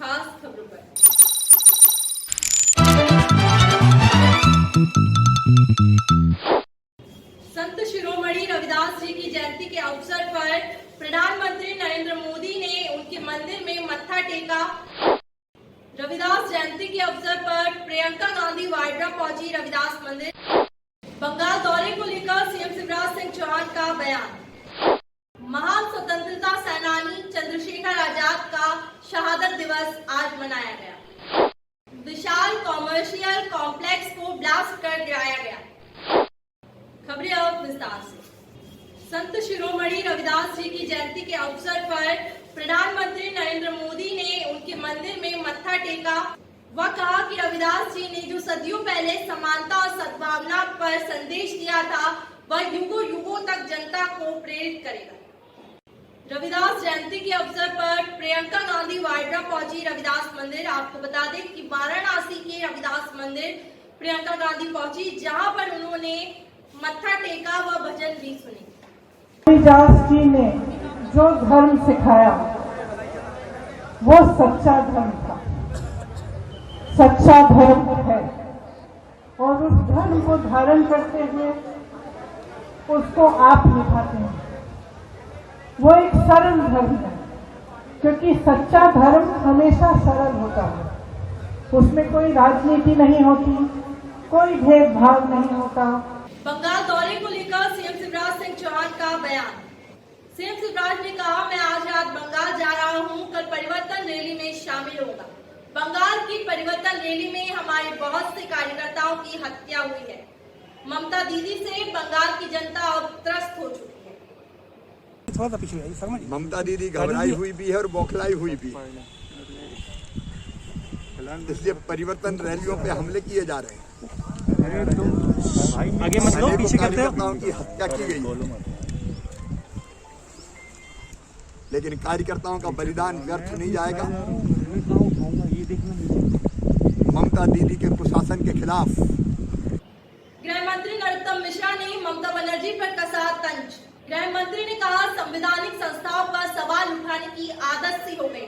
खास खबरों पर। संत शिरोमणि रविदास जी की जयंती के अवसर पर प्रधानमंत्री नरेंद्र मोदी ने उनके मंदिर में मत्था टेका। रविदास जयंती के अवसर पर प्रियंका गांधी वाड्रा पहुंची रविदास मंदिर। बंगाल दौरे को लेकर सीएम शिवराज सिंह चौहान का बयान। महान स्वतंत्रता सेनानी चंद्रशेखर आजाद का शहादत दिवस आज मनाया गया। विशाल कॉमर्शियल कॉम्प्लेक्स को ब्लास्ट कर गिराया गया। खबरें अब विस्तार से। संत शिरोमणि रविदास जी की जयंती के अवसर पर प्रधानमंत्री नरेंद्र मोदी ने उनके मंदिर में मत्था टेका। वह कहा कि रविदास जी ने जो सदियों पहले समानता और सद्भावना पर संदेश दिया था, वह युगों युगों तक जनता को प्रेरित करेगा। रविदास जयंती के अवसर पर प्रियंका गांधी वाड्रा पहुंची रविदास मंदिर। आपको बता दें कि वाराणसी के रविदास मंदिर प्रियंका गांधी पहुंची, जहां पर उन्होंने मत्था टेका व भजन भी सुने। रविदास जी ने जो धर्म सिखाया वो सच्चा धर्म था, सच्चा धर्म है, और उस धर्म को धारण करते हुए उसको आप निभाते हैं। वो एक सरल धर्म है, क्योंकि सच्चा धर्म हमेशा सरल होता है। उसमें कोई राजनीति नहीं होती, कोई भेदभाव नहीं होता। बंगाल दौरे को लेकर सीएम शिवराज सिंह चौहान का बयान। सीएम शिवराज ने कहा, मैं आज रात बंगाल जा रहा हूं, कल परिवर्तन रैली में शामिल होगा। बंगाल की परिवर्तन रैली में हमारे बहुत से कार्यकर्ताओं की हत्या हुई है। ममता दीदी से बंगाल की जनता अब त्रस्त हो चुकी है। ममता दीदी घबराई हुई भी है और बौखलाई हुई भी, इसलिए परिवर्तन रैलियों पे हमले किए जा रहे हैं। आगे मतलब पीछे करते हो। कार्यकर्ताओं की हत्या की गई, लेकिन कार्यकर्ताओं का बलिदान व्यर्थ नहीं जाएगा। ममता दीदी के कुशासन के खिलाफ गृह मंत्री नरोत्तम मिश्रा ने ममता बनर्जी पर कसा तंज। गृह मंत्री ने कहा, संवैधानिक संस्थाओं पर सवाल उठाने की आदत सी हो गई।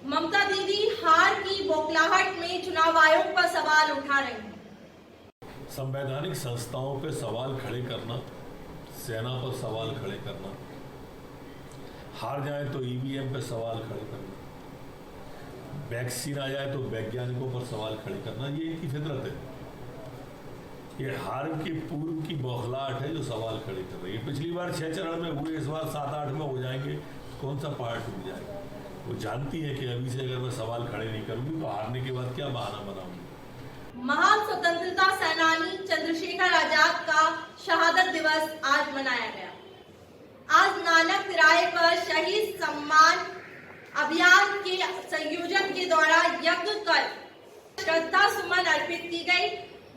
ममता दीदी हार की बौखलाहट में चुनाव आयोग पर सवाल उठा रही हैं। संवैधानिक संस्थाओं पर सवाल खड़े करना, सेना पर सवाल खड़े करना, हार जाए तो ईवीएम पर सवाल खड़े करना, वैक्सीन आ जाए तो वैज्ञानिकों पर सवाल खड़े करना, ये इनकी फितरत है। ये हार के पूर्व की बौखलाहट है जो सवाल खड़े कर रही है। पिछली बार 6 चरण में हुए, इस बार 7-8 में हो जाएंगे, कौन सा पहाड़ टूट जाएगा। वो जानती है कि अभी से अगर मैं सवाल खड़े नहीं करूंगी तो हारने के बाद क्या बहाना बनाऊंगी। महान स्वतंत्रता सेनानी चंद्रशेखर आजाद का शहादत दिवस आज मनाया गया। आज नानक तिराहे पर शहीद सम्मान अभियान के संयोजन के द्वारा यज्ञ कर श्रद्धा सुमन अर्पित की गई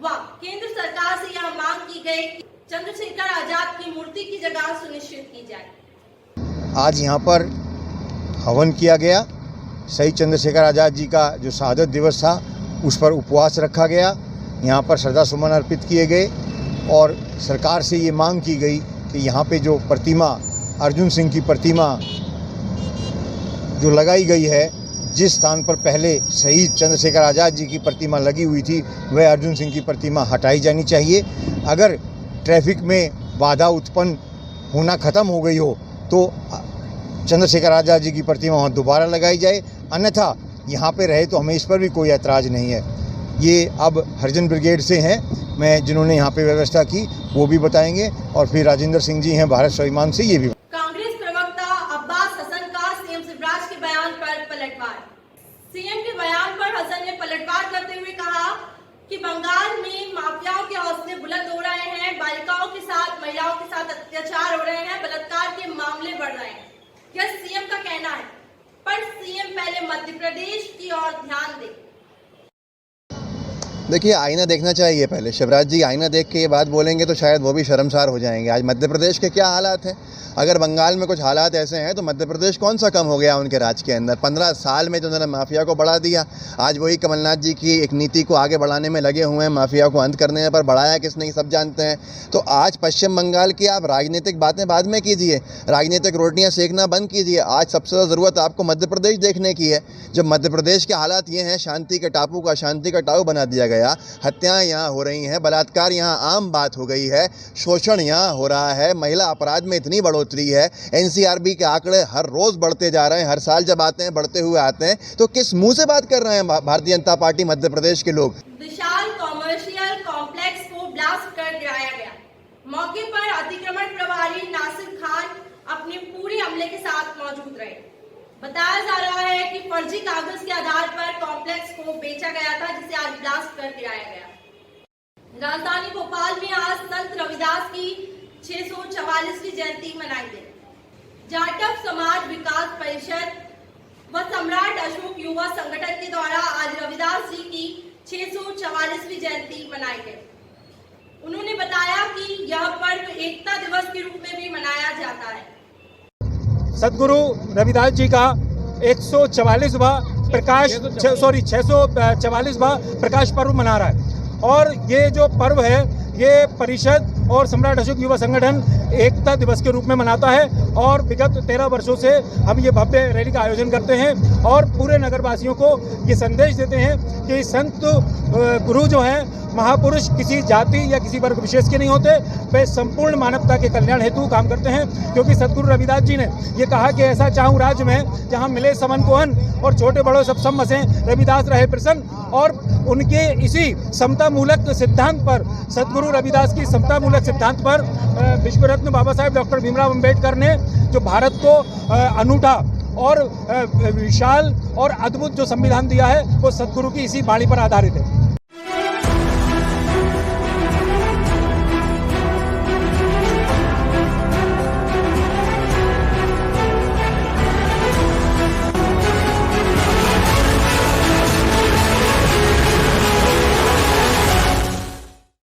व केंद्र सरकार से यह मांग की गई कि चंद्रशेखर आजाद की मूर्ति की जगह सुनिश्चित की जाए। आज यहाँ पर हवन किया गया। शहीद चंद्रशेखर आजाद जी का जो शहादत दिवस था उस पर उपवास रखा गया। यहाँ पर श्रद्धा सुमन अर्पित किए गए और सरकार से ये मांग की गई कि यहाँ पे जो प्रतिमा, अर्जुन सिंह की प्रतिमा जो लगाई गई है, जिस स्थान पर पहले शहीद चंद्रशेखर आज़ाद जी की प्रतिमा लगी हुई थी, वह अर्जुन सिंह की प्रतिमा हटाई जानी चाहिए। अगर ट्रैफिक में बाधा उत्पन्न होना ख़त्म हो गई हो तो चंद्रशेखर आज़ाद जी की प्रतिमा वहाँ दोबारा लगाई जाए, अन्यथा यहाँ पे रहे तो हमें इस पर भी कोई ऐतराज़ नहीं है। ये अब हरिजन ब्रिगेड से हैं, मैं जिन्होंने यहाँ पे व्यवस्था की वो भी बताएंगे, और फिर राजेंद्र सिंह जी हैं भारत स्वाभिमान से, ये भी। कांग्रेस प्रवक्ता अब्बास हसन का सीएम शिवराज के बयान पर पलटवार। सीएम के बयान पर हसन ने पलटवार करते हुए कहा कि बंगाल में माफियाओं के हौसले बुलंद हो रहे हैं, बालिकाओं के साथ, महिलाओं के साथ अत्याचार हो रहे हैं, बलात्कार के मामले बढ़ रहे हैं। यह सीएम का कहना है, पर सीएम पहले मध्य प्रदेश की ओर ध्यान दे। देखिए, आईना देखना चाहिए पहले। शिवराज जी आईना देख के ये बात बोलेंगे तो शायद वो भी शर्मसार हो जाएंगे। आज मध्य प्रदेश के क्या हालात हैं? अगर बंगाल में कुछ हालात ऐसे हैं तो मध्य प्रदेश कौन सा कम हो गया उनके राज के अंदर? 15 साल में तो उन्होंने माफिया को बढ़ा दिया। आज वही कमलनाथ जी की एक नीति को आगे बढ़ाने में लगे हुए हैं, माफिया को अंत करने पर। बढ़ाया किसने ये सब जानते हैं। तो आज पश्चिम बंगाल की आप राजनीतिक बातें बाद में कीजिए, राजनीतिक रोटियां सेकना बंद कीजिए। आज सबसे ज़्यादा ज़रूरत आपको मध्य प्रदेश देखने की है। जब मध्य प्रदेश के हालात ये हैं, शांति के टापू को अशांति का टापू बना दिया गया, हत्याएं यहाँ हो रही हैं, बलात्कार यहाँ आम बात हो गई है, शोषण यहाँ हो रहा है, महिला अपराध में इतनी बढ़ोतरी है, एनसीआरबी के आंकड़े हर रोज बढ़ते जा रहे हैं, हर साल जब आते हैं बढ़ते हुए आते हैं, तो किस मुंह से बात कर रहे हैं भारतीय जनता पार्टी मध्य प्रदेश के लोग? विशाल कॉमर्शियल कॉम्प्लेक्स को ब्लास्ट कर गिराया गया। मौके पर अतिक्रमण प्रभारी नासिर खान अपने पूरे अमले के साथ मौजूद रहे। बताया जा रहा है कि फर्जी कागज के आधार पर कॉम्प्लेक्स को बेचा गया था, जिसे आज ब्लास्ट कर गिराया गया। राजधानी भोपाल में आज संत रविदास की 644वीं जयंती मनाई गई। जाटव समाज विकास परिषद व सम्राट अशोक युवा संगठन के द्वारा आज रविदास जी की 644वीं जयंती मनाई गई। उन्होंने बताया कि यह पर्व एकता दिवस के रूप में भी मनाया जाता है। सदगुरु रविदास जी का 644वां प्रकाश पर्व मना रहा है। और ये जो पर्व है ये परिषद और सम्राट अशोक युवा संगठन एकता दिवस के रूप में मनाता है। और विगत 13 वर्षों से हम ये भव्य रैली का आयोजन करते हैं और पूरे नगरवासियों को ये संदेश देते हैं कि संत गुरु जो हैं महापुरुष किसी जाति या किसी वर्ग विशेष के नहीं होते, वे संपूर्ण मानवता के कल्याण हेतु काम करते हैं। क्योंकि सदगुरु रविदास जी ने ये कहा कि ऐसा चाहूँ राज्य में जहाँ मिले समन को अन्न और छोटे बड़ों सब सम मसें, रविदास रहे प्रसन्न। और उनके इसी समता मूलक सिद्धांत पर, सदगुरु रविदास की समता मूलक सिद्धांत पर विश्व रत्न बाबा साहेब डॉक्टर भीमराव अम्बेडकर ने जो भारत को अनूठा और विशाल और अद्भुत जो संविधान दिया है वो सदगुरु की इसी वाणी पर आधारित है।